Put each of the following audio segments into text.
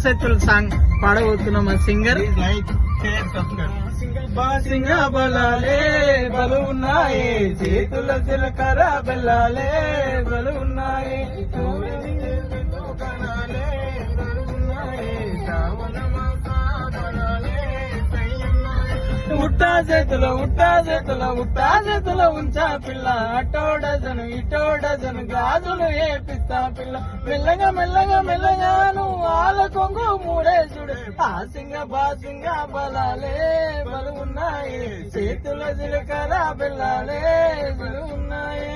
సెత్తులు song పాడబోతున్నాం. ఆ singer సింగ బలాలే బలు ఉన్నాయి, చేతుల జీలకర్ర బెల్లాలే బలు ఉన్నాయి, ఉట్టా చేతుల ఉంచా పిల్ల, అటో డజను ఇటో డజను గాజులు ఏపిస్తా పిల్ల, మెల్లగా మెల్లగా మెల్లగా నువ్వు ఆల కొంగు మూడేసుడు, ఆ సింగ బలాలే బలు ఉన్నాయి, చేతుల జీలకర్ర బెల్లాలే బలు ఉన్నాయి.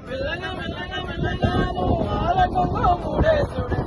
మెల్లగా మెల్లగా మెల్లగా మూడే చూడే